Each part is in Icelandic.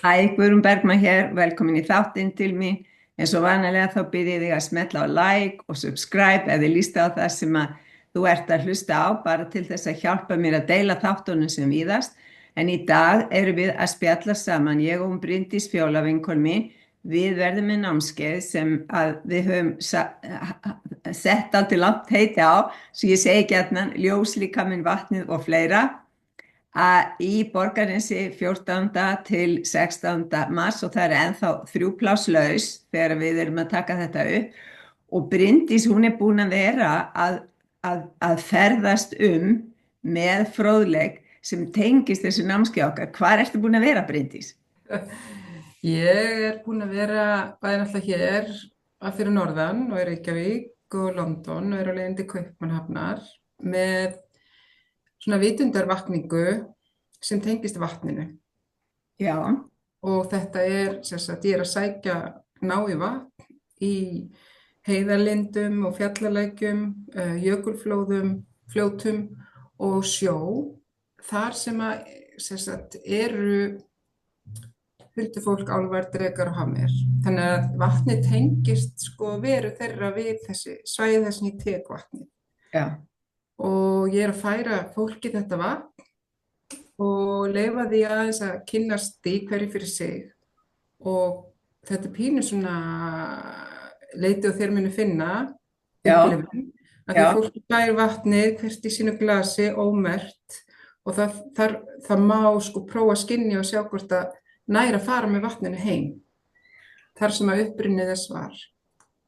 Hæ, Guðrún Bergmann hér, velkomin í þáttinn til mín. Eins og vanalega þá byrð ég þig að smetla á like og subscribe ef þið líst á það sem að þú ert að hlusta á, bara til þess að hjálpa mér að deila þáttunum sem víðast. En í dag erum við að spjalla saman, ég og Bryndís Fjóla vinkona mín, við verðum með námskeið sem að við höfum sett aldrei langt heiti á, svo ég segi gjarnan ljóslíkaminn, vatnið og fleira að í Borgarnesi 14. til 16. mars og það ennþá 3 pláss laus þegar við erum að taka þetta upp og Bryndís hún búin að vera að ferðast með fróðleik sem tengist þessu námskeið okkar. Hvar ertu búin að vera, Bryndís? Ég búin að vera bæði alltaf hér að fyrir norðan og Reykjavík og London og á leiðin til Kaupmannahafnar með svona vitundarvakningu sem tengist vatninu. Já. Og þetta sem sagt, ég að sækja ná í vatn í heiðarlindum og fjallalækjum, jökulflóðum, fljótum og sjó, þar sem sagt, eru huldufólk, álfar, drekar og hamir. Þannig að vatni tengist veru þeirra við þessi svæði þess að ég tek vatni. Já. Og ég að færa fólki þetta vatn og leyfa því aðeins að kynnast í hverju fyrir sig. Og þetta pínu svona leiti og þér muni finna upplifun, að því fólki fær vatnið hvert í sínu glasi ómerkt og það má prófa að skynja og sjá hvort að næra að fara með vatninu heim þar sem að upprunnið þess var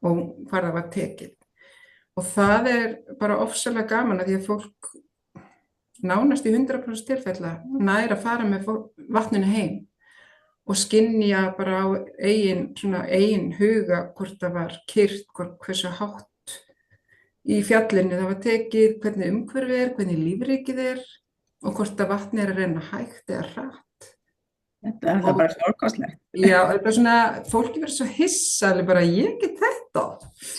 og hvar það var tekið. Og það bara ofsalega gaman að því að fólk nánast í 100% tilfella næra að fara með vatninu heim og skynja bara á eigin huga hvort það var kyrrt, hversu hátt í fjallinu það var tekið, hvernig umhverfið hvernig lífríkið og hvort að vatnið að renna hægt eða hratt. Þetta er bara stórkostlegt. Já, það bara svona, fólki verður svo hissa, bara ég get þetta.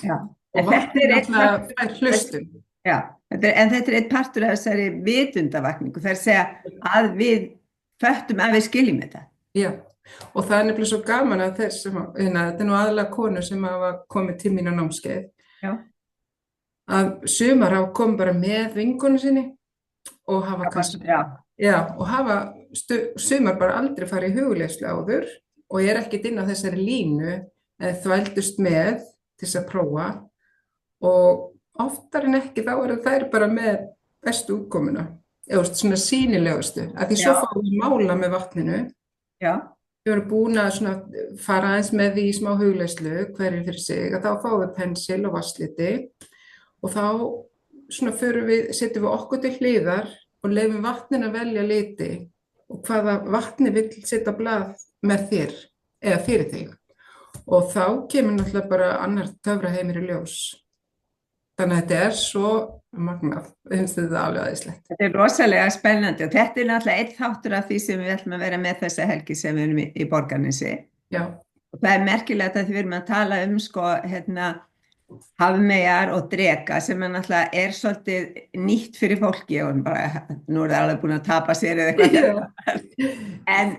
Já. Og vatnið alltaf fær hlustum. Já, en þetta eitt partur af þessari vitundavakningu, það að segja að við föttum að við skiljum þetta. Já, og það nefnilega svo gaman að þetta nú aðalega konur sem hafa komið til mín á námskeið. Já. Að sumar hafa komið bara með vinkonu sinni og hafa kannski... Já, og hafa sumar bara aldrei farið í hugleiðslu áður og ekkert inn á þessari línu eða þvældust með til þess að prófa og oftar en ekki þá þær bara með bestu útkomuna, eða svona sýnilegustu, að því svo fáum við mála með vatninu. Já. Við erum búin að fara aðeins með því í smá hugleiðslu hverju fyrir sig, að þá fáum við pensil og vatnsliti og þá setjum við okkur til hliðar og leyfum vatninu að velja liti og hvaða vatni vill setja blað með þér eða fyrir þig. Og þá kemur náttúrulega bara annar töfraheimur í ljós. Þannig að þetta svo magnað. Við finnst þetta alveg aðeinslegt. Þetta rosalega spennandi og þetta náttúrulega einn þáttur af því sem við ætlum að vera með þessa helgi sem við erum í Borgarnesi. Já. Og það merkilegt að við erum að tala hafmeyjar og dreka sem náttúrulega svolítið nýtt fyrir fólki og bara, nú það alveg búin að tapa sér eða eitthvað. En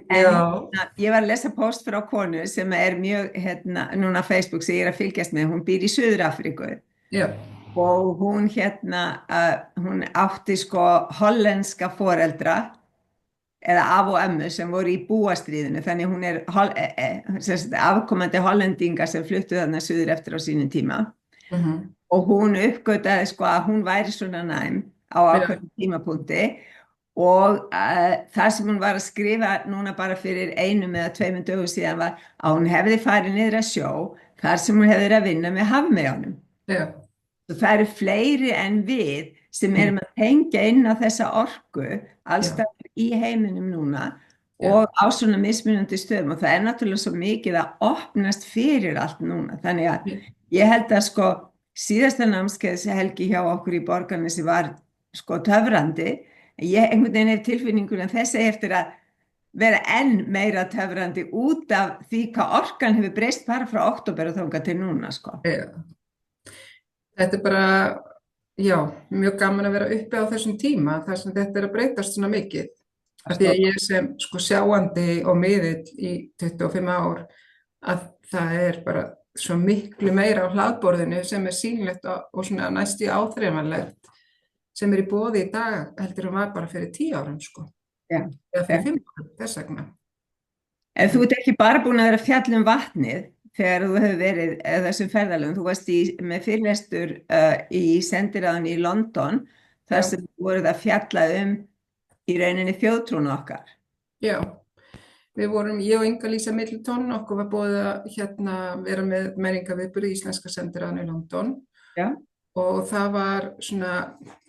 ég var að lesa post frá konu sem mjög, núna á Facebook sem ég að fylgjast með, hún býr í Suður-Afríku. Já. Og hún hún átti hollenska foreldra eða af og ömmu sem voru í búastríðinu, þannig hún afkomandi hollendinga sem fluttu þarna suður eftir á sínum tíma. Og hún uppgötaði að hún væri svona næm á ákveðnum tímapunkti og það sem hún var að skrifa núna bara fyrir 1 eða 2 dögum síðan var að hún hefði farið niður að sjó þar sem hún hefði verið að vinna með hafmeyjunum. Það eru fleiri en við sem erum að tengja inn á þessa orku allstaðar í heiminum núna og á svona mismunandi stöðum og það náttúrulega svo mikið að opnast fyrir allt núna. Þannig að ég held að síðasta námskeiðshelgi hjá okkur í Borgarnesi var töfrandi. Ég einhvern veginn hef tilfinningun að þessi eftir að vera enn meira töfrandi út af því hvað orkan hefur breyst bara frá október og þangað til núna. Þetta bara... Já, mjög gaman að vera uppi á þessum tíma þar sem þetta að breytast svona mikið Af því að ég sem sko sjáandi og miðill í 25 ár að það bara svo miklu meira á hlaðborðinu sem sýnilegt og svona næstu áþreifanlegt sem í boði í dag heldur var bara fyrir 10 árum sko. Já. Eða fyrir 5 árum, þess vegna. En þú ert ekki bara búin að vera að fjalla vatnið þegar þú hefur verið þessum ferðalögum. Þú varst með fyrirlestur í sendiráðinu í London þar sem voruð að fjalla í rauninni þjóðtrúna okkar. Já, við vorum, ég og Inga-Lísa Middleton, okkur var búið að vera með menningarviðburð í íslenska sendiráðinu í London. Já. Og það var svona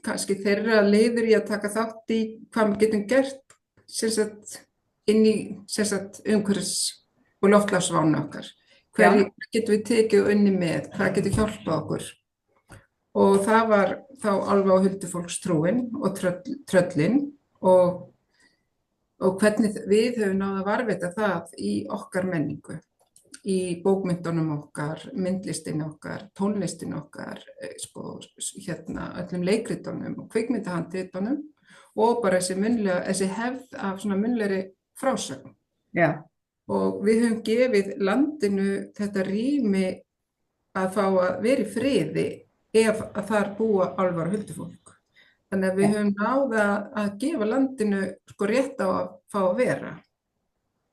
kannski þeirra leiður í að taka þátt í hvað við getum gert sem sagt inn í umhverfis og loftslagsvána okkar. Hverju getum við tekið og unni með, hvað getur hjálpað okkur. Og það var þá álfa- og huldufólkstrúin og tröllin og hvernig við höfum náð að varðveita það í okkar menningu. Í bókmyndunum okkar, myndlistin okkar, tónlistin okkar, öllum leikritunum og kvikmyndahandritunum og bara þessi hefð af svona munnlegri frásögn. Já. Og við höfum gefið landinu þetta rými að fá að vera í friði ef að þar búa álfar og huldufólk. Þannig að við höfum náð að gefa landinu rétt á að fá að vera.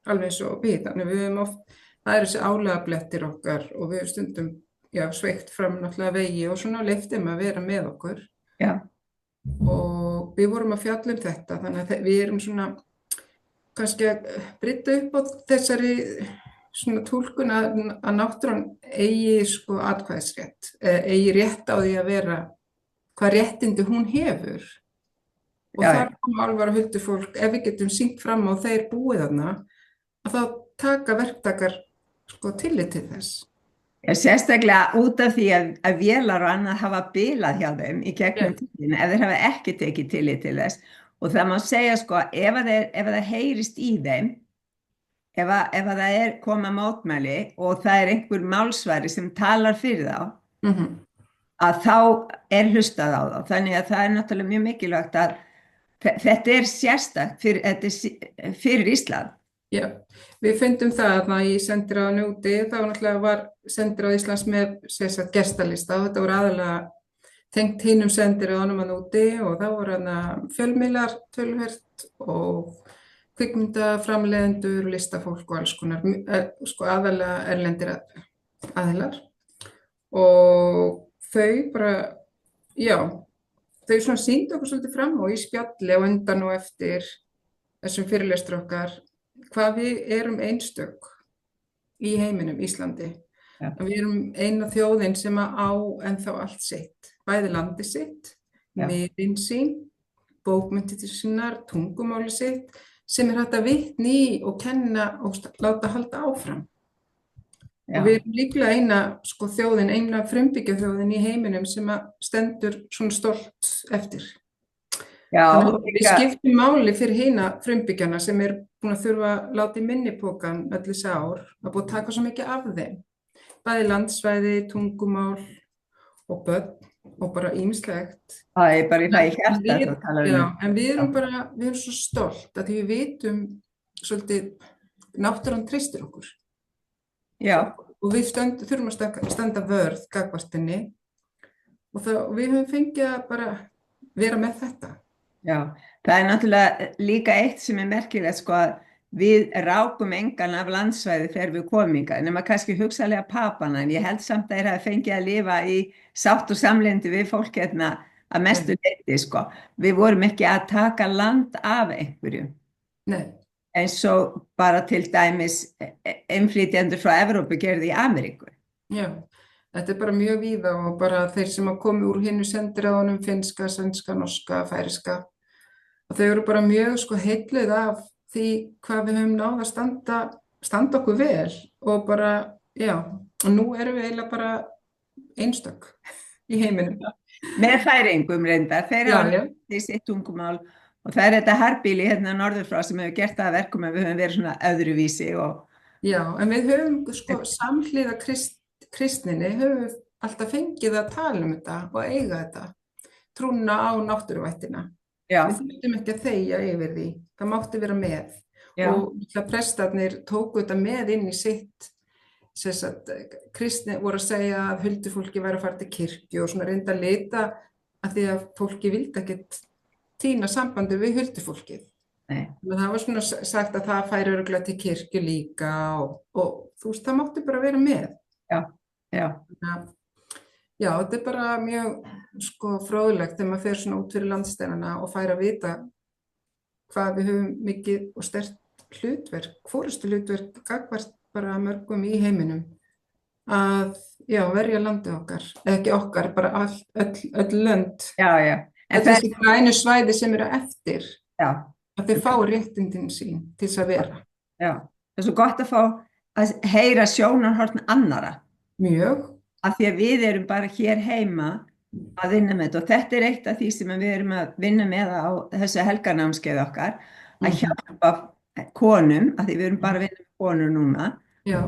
Alveg eins og við. Þannig að við höfum oft það þessi álagablettir okkar og við stundum sveikt fram náttúrulega vegi og svona leyftum að vera með okkur. Já. Og við vorum að fjalla þetta, þannig að við erum svona kannski að brydda upp á þessari svona túlkun að náttúran eigi atkvæðisrétt, eigi rétt á því að vera hvað réttindi hún hefur. Og þar koma álfar og huldufólk, ef við getum sýnt fram á þeir búið þarna, að þá taka verktakar tillit til þess. Sérstaklega út af því að vélar og annað hafa bilað hjá þeim í gegnum tíðina ef þeir hafa ekki tekið tillit til þess og það má segja ef það heyrist í þeim ef það koma mótmæli og það einhver málsvari sem talar fyrir þá að þá hlustað á þá. Þannig að það náttúrulega mjög mikilvægt að þetta sérstakt fyrir Ísland. Já, við fundum það að í sendiráðinu úti, þá náttúrulega var sendiráð Íslands með gestalista og þetta voru aðalega tengt hinum sendiráðunum að úti og þá voru fjölmiðlar töluvert og kvikmyndaframleiðendur, listafólk og alls konar, aðalega erlendir aðilar og þau bara, þau svona sýndu okkur svolítið fram og í spjalli og undan og eftir þessum fyrirlestur okkar hvað við erum einstök í heiminum, Íslandi. Ja. Við erum eina þjóðin sem á ennþá allt sitt, bæði landi sitt, miðin sín, bókmyndir sínar, tungumáli sitt, sem hægt að vitna í og kenna og láta halda áfram. Ja. Og við erum líklega þjóðin, eina frumbyggjaþjóðin í heiminum sem stendur svona stolt eftir. Já, við skiptum máli fyrir hina frumbyggjana sem búin að þurfa að láta í minnipokan öll þessi ár að búið að taka svo mikið af þeim. Bæði landsvæði, tungumál og börn og bara ýmislegt. Það bara í það í hjarta að tala um. Já, en við erum svo stolt að því við vitum svolítið náttúran treystir okkur. Já. Og við þurfum að standa vörð gagnvart henni og við höfum fengið að bara vera með þetta. Já, það náttúrulega líka eitt sem merkilegt að við rákum engan af landsvæði þegar við komum hingað, nema kannski hugsalega papana, en ég held samt að þeir hafa fengið að lifa í sátt og samlyndi við fólk að mestu leyti, Við vorum ekki að taka land af einhverjum. Nei. Eins og bara til dæmis innflytjendur frá Evrópu gerðu í Ameríku. Já. Þetta bara mjög víða og bara þeir sem komu úr hinu sendiráðunum, finnska, sænska, norska, færiska. Og þau eru bara mjög heilluð af því hvað við höfum náð að standa okkur vel og bara, og nú erum við eiginlega bara einstök í heiminum. Með Færeyingum reyndar, þeir hafa í sitt tungumál og það þetta harbíli norður frá sem hefur gert það að verkum að við höfum verið svona öðruvísi og... Já, en við höfum samhliða kristninni höfum við alltaf fengið að tala um þetta og eiga þetta, trúna á náttúruvættina. Já, Við þurftum ekki að þegja yfir því. Það mátti vera með. já, Og prestarnir tóku þetta með inn í sitt, sem sagt, kristni voru að segja að huldufólki væri að fara til kirkju og svona reynda að leita að því að fólki vildi ekkert týna sambandi við huldufólkið. nei, Það var svona sagt að það færi örugglega til kirkju líka og þú veist, það mátti bara vera með. já, já, Þannig að, já, þetta er bara mjög sko fróðlegt þegar maður fer svona út fyrir landsteinana og fær að vita hvað við höfum mikið og sterkt hlutverk, forystu hlutverk gagnvart bara mörgum í heiminum að, já, verja landið okkar, eða ekki okkar, bara öll lönd, já, já. En öll þessi grænu svæði sem eru eftir, já, að þau fá réttindin sín til þess að vera. já. Það er svo gott að fá að heyra sjónarhorn annara. Mjög. Af því að við erum bara hér heima að vinna með þetta og þetta er eitt af því sem við erum að vinna með á þessu helgarnámskeið okkar að hjálpa konum, af því við erum bara að vinna með konur núna, Já.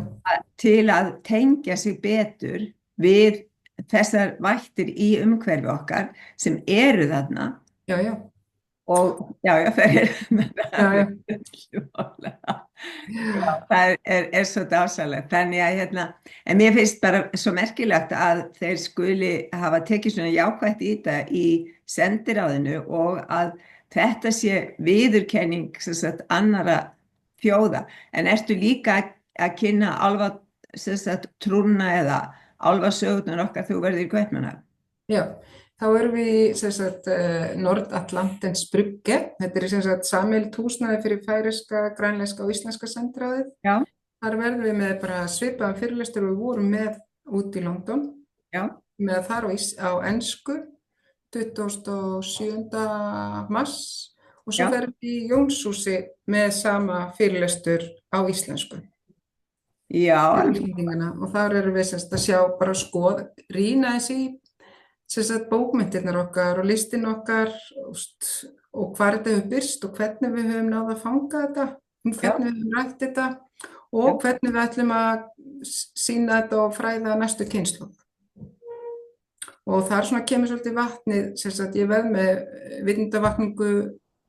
Til að tengja sig betur við þessar vættir í umhverfi okkar sem eru þarna. Já, já. Og já, það er svo dásalegt. Þannig að en mér finnst bara svo merkilegt að þeir skuli hafa tekið svona jákvætt í þetta í sendiráðinu og að þetta sé viðurkenning sem sagt annara þjóða. En ertu líka að kynna álfa sem sagt trúna eða álfasögurnar okkar þú verður í Kaupmannahöfn? Já. Þá erum við í sem sagt, Nordatlantis brugge. Þetta er sem sagt sameiginlegt húsnæði fyrir færeyska, grænlenska og íslenska sendiráðið. Já. Þar verðum við með bara svipaðan fyrirlestur og við vorum með út í London. Já. Með þar á ensku 27. mars og svo verðum við í Jónshúsi með sama fyrirlestur á íslensku. Já. Og þar erum við sem sagt að sjá bara rýna þessi sem sagt bókmenntirnar okkar og listin okkar og hvar þetta hefur birst og hvernig við höfum náð að fanga þetta, hvernig við höfum rætt þetta og hvernig við ætlum að sýna þetta og fræða næstu kynslóð. Og þar svona kemur svolítið vatnið, sem sagt ég verð með vitundavakningu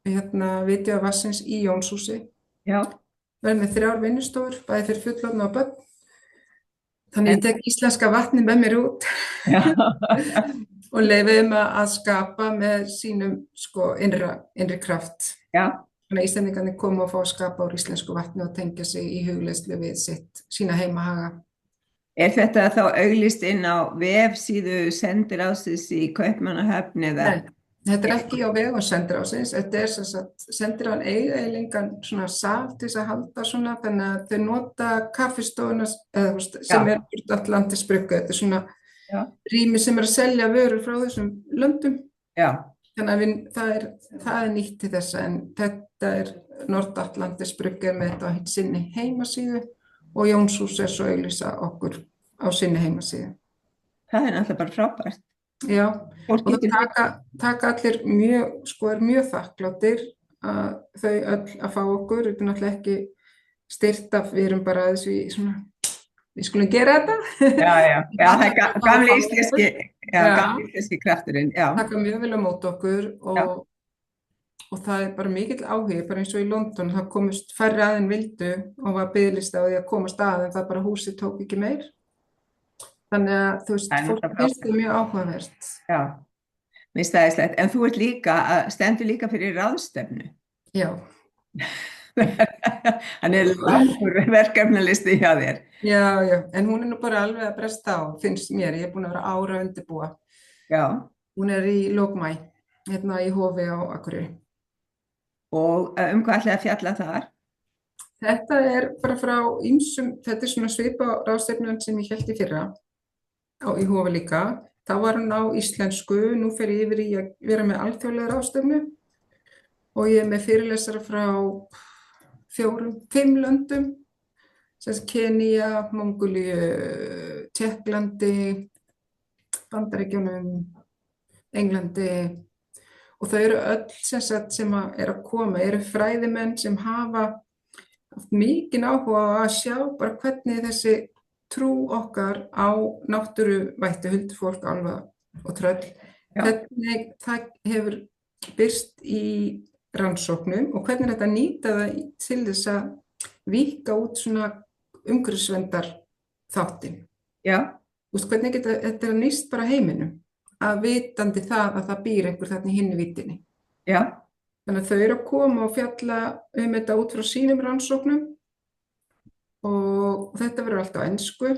Vitjavatnsins í Jónshúsi. Já. Verð með 3 vinnustofur, bæði fyrir fullorðna og börn. Þannig ég tek íslenska vatnið með mér út og leyfi þeim að skapa með sínum sko innri kraft. Já. Þannig að Íslendingarnir koma og fá að skapa úr íslensku vatni og tengja sig í hugleiðslu við sína heimahaga. Er þetta þá auglýst inn á vefsíðu sendiráðsins í Kaupmannahöfn eða? Nei, þetta er ekki á vegum sendiráðsins. Þetta er sem sagt sendiráðin eiga engan svona sal til þess að halda svona, þannig að þau nota kaffistofuna sem er Nordatlantis brugge. Þetta er svona rými sem er að selja vörur frá þessum löndum. Já. Þannig að það er nýtt til þessa, en þetta er Nordatlantis brugge með þetta á sinni heimasíðu og Jónshús er svo auglýsa okkur á sinni heimasíðu. Það er náttúrulega bara frábært. Já, og það taka allir mjög þakkláttir að þau öll að fá okkur, þetta er náttúrulega ekki styrt af, við erum bara þessu í svona, við skulum gera þetta. Já, það er gamli íslenski krafturinn, já. Taka mjög vel á móti okkur og það er bara mikill áhugi, bara eins og í London, það komust færri að en vildu og var biðlista á því að komast að en það bara húsið tók ekki meir. Þannig að þú veist, fólk finnst þetta mjög áhugavert. Já, mér stæðislegt. En þú stendur líka fyrir ráðstefnu. Já. Hann er langur verkefnalisti hjá þér. Já, en hún er nú bara alveg að bresta á, finnst mér. Ég er búin að vera ára að undirbúa. Já. Hún er í lok maí, í Hofi á Akureyri. Og hvað ætlaði að fjalla þar? Þetta er bara frá ýmsum, þetta er svona svipa ráðstefnan sem ég hélt í fyrra. Í Hofi líka, þá var hann á íslensku, nú fer ég yfir í að vera með alþjóðlega ráðstefnu og ég er með fyrirlesara frá 5 löndum, sem Kenía, Mongólíu, Tékklandi, Bandaríkjunum, Englandi og þau eru öll sem er að koma, eru fræðimenn sem hafa haft mikinn áhuga á að sjá bara hvernig þessi trú okkar á náttúruvætti, huldufólk, álfa og tröll, hvernig það hefur birst í rannsóknum og hvernig þetta nýta það til þess að víkka út svona umhverfisverndar þáttinn. Já. Hvernig þetta nýst bara heiminum, að vitandi það að það býr einhver þarna í hinni víddinni. Já. Þannig að þau eru að koma og fjalla þetta út frá sínum rannsóknum og þetta verður allt á ensku.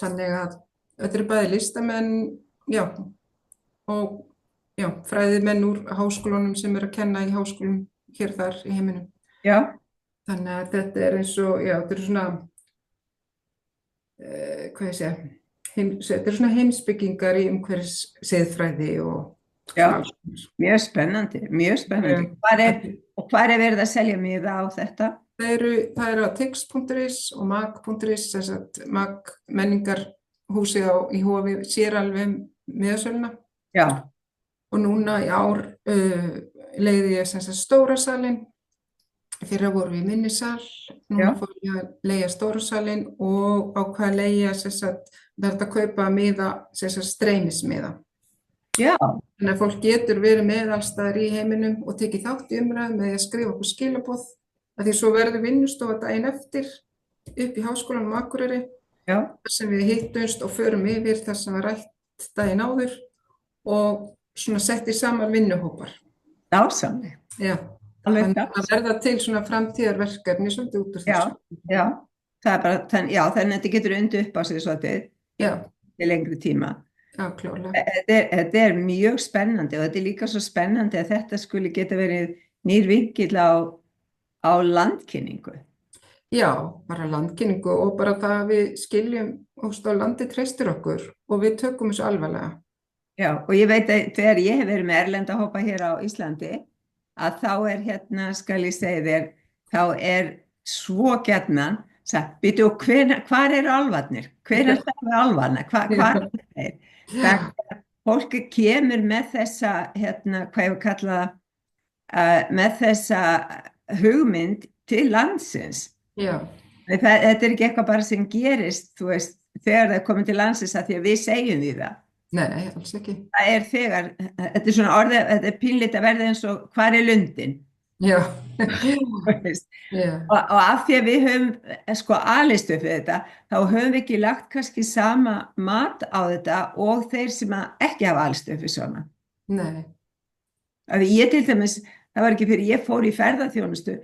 Þannig að þetta eru bæði listamenn, og fræðimenn úr háskólunum sem eru að kenna í háskólum hér þar í heiminum. Já. Þannig að þetta er eins og, þetta eru svona, þetta eru svona heimsbyggingar í umhverfis siðfræði og mjög spennandi, mjög spennandi. Hvar er verið að selja miða á þetta? Það eru á tix.is og mag.is, mag menningarhúsi í Hofi sér alveg miðasöluna. Já. Og núna í ár leigði ég stóra salinn, fyrir að voru við minni sal, núna fór ég að leigja stóra salinn og ákvað að leigja verða að kaupa miða, streymismiða. Já. Þannig að fólk getur verið með alls staðar í heiminum og tekið þátt í umræðum með að skrifa okkur skilaboð, að því svo verður vinnustofa daginn eftir upp í Háskólanum á Akureyri, þar sem við hittumst og förum yfir það sem var rætt daginn áður og svona setti saman vinnuhópar. Dásamlega. Já. Þannig að verða til svona framtíðarverkefni svolítið út úr þessu. Já, það er bara, þannig að þetta getur undir upp á sig svolítið til lengri tíma. Já, klárlega. Þetta er mjög spennandi og þetta er líka svo spennandi að þetta skuli geta verið nýr vinkill á landkynningu. Já, bara landkynningu og bara það að við skiljum og landið treystir okkur og við tökum þessu alvarlega. Já, og ég veit að þegar ég hef verið með erlenda hópa hér á Íslandi, að þá skal ég segja þér, þá svo gjarnan sagt, býtu, hvar eru álfarnir? Hvenær þarf álfarna? Hvar eru þeir? Fólk kemur með þessa, hvað ég kalla, með þessa hugmynd til landsins. Já. Þetta er ekki eitthvað bara sem gerist, þú veist, þegar það er komið til landsins að því að við segjum því það. Nei, alls ekki. Það er þegar, þetta er svona orðið, þetta er pínlít að verða eins og hvar er lundin? Já. Og af því að við höfum alist upp við þetta, þá höfum við ekki lagt kannski sama mat á þetta og þeir sem ekki hafa alist upp við svona. Nei. Að ég til dæmis, það var ekki fyrir ég fór í ferðaþjónustu,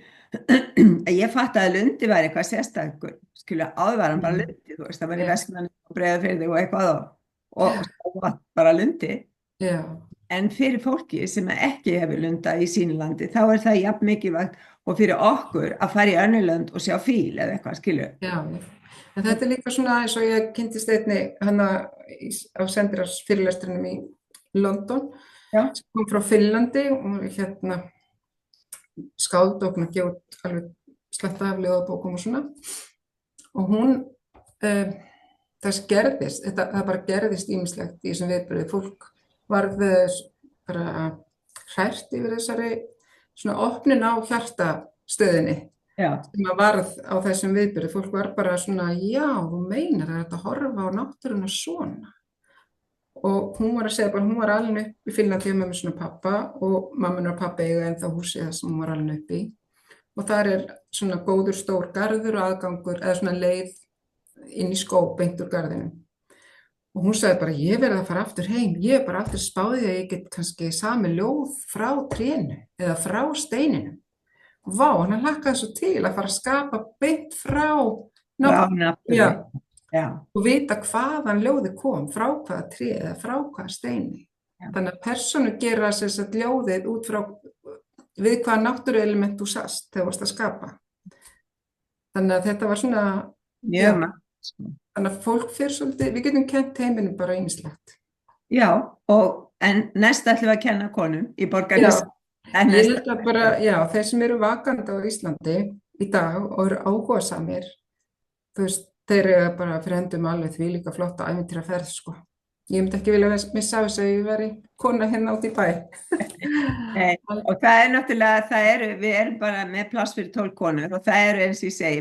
að ég fattaði að lundi væri eitthvað sérstakur, áður var hann bara lundi, þú veist, það var í Vestmannaeyjum og Breiðafirði og eitthvað og bara lundi. Já. En fyrir fólki sem ekki hefur lunda í sínu landi, þá er það jafn mikilvægt og fyrir okkur að fara í önnur lönd og sjá fíl eða eitthvað, skilur. Já, en þetta er líka svona eins og ég kynntist einni á sendiráðsfyrirlestrinum í London, sem kom frá Finnlandi og skáld og gefa út alveg sletta af ljóðabókum og svona. Og hún, það bara gerðist ýmislegt í þessum viðburði. Fólk varð bara hrært yfir þessari svona opnun á hjartastöðinni sem varð á þessum viðburði. Fólk var bara svona, já, þú meinar að þetta horfa á náttúruna svona. Og hún var að segja bara, hún var alin upp í Finnlandi með svona pappa og mamma og pappa eiga ennþá húsið það sem hún var alin upp í. Og þar er svona góður stór garður og aðgangur, eða svona leið inn í skóg beint úr garðinum. Og hún sagði bara, ég verð að fara aftur heim, ég bara aftur spáði að ég get kannski sami ljóð frá trénu eða frá steininu. Og vá, hann hlakkaði svo til að fara að skapa beint frá náttúrunni. Og vita hvaðan ljóði kom, frá hvaða tré eða frá hvaða steini. Þannig að persónur gera ljóðið út frá við hvaða náttúruelement þú sast þegar þú varst að skapa. Þannig að þetta var svona, þannig að fólk fyrir svolítið, við getum kennt heiminum bara ýmislegt. Já, en næst ætlum við að kenna konum í Borgarnesi. Ég held að bara, þeir sem eru vakandi á Íslandi í dag og eru áhugasamir, þú veist, þeir eru bara fyrir hendum alveg því líka flotta ævintýraferð, sko. Ég myndi ekki vilja missa þess að ég veri kona hérna út í bæ. Nei, og það er náttúrulega, við erum bara með pláss fyrir 12 konur og það eru eins og ég segi,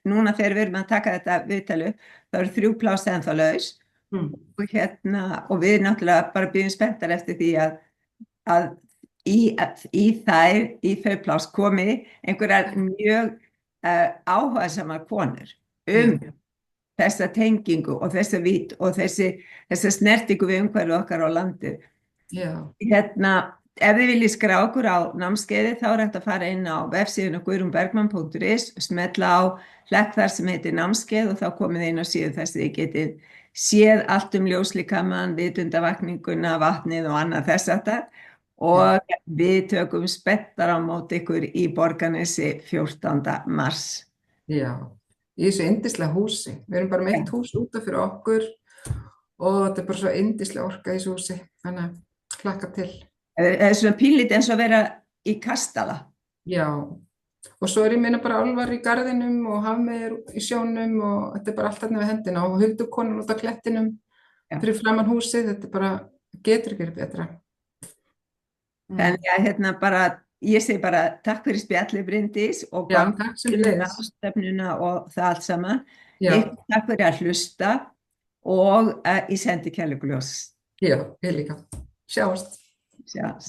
núna þegar við erum að taka þetta viðtalu, það eru 3 pláss ennþá laus og við náttúrulega bara bíðum spenntar eftir því að í þau pláss komi einhverjar mjög áhugasamar konur þessa tengingu og þessa vít og þessa snertingu við umhverfið okkar á landið. Ef þið viljið skrá okkur á námskeiði þá hægt að fara inn á vefsíðuna guðrúnbergmann.is, smetla á hlekk þar sem heitir námskeið og þá komið inn á síðu þess að þið getið séð allt ljóslíkamann, vitundavakninguna, vatnið og annað þess aftar og við tökum spenntar á móti ykkur í Borgarnesi 14. mars. Já, í þessu yndislega húsi. Við erum bara með eitt hús út af fyrir okkur og þetta bara svo yndislega orka í þessu húsi, þannig að hlakka til. Það svona pínlítið eins og að vera í kastala. Já, og svo ég meina bara álfar í garðinum og hafmeir í sjónum og þetta bara allt þarna við hendina og huldukonan út á klettinum fyrir framan húsið, þetta bara getur ekki betra. Þannig að ég segi bara takk fyrir spjallið Bryndís og námstefnuna og það allt saman. Takk fyrir að hlusta og ég sendi kærleiksljós. Já, ég líka. Sjáumst. Sjáumst.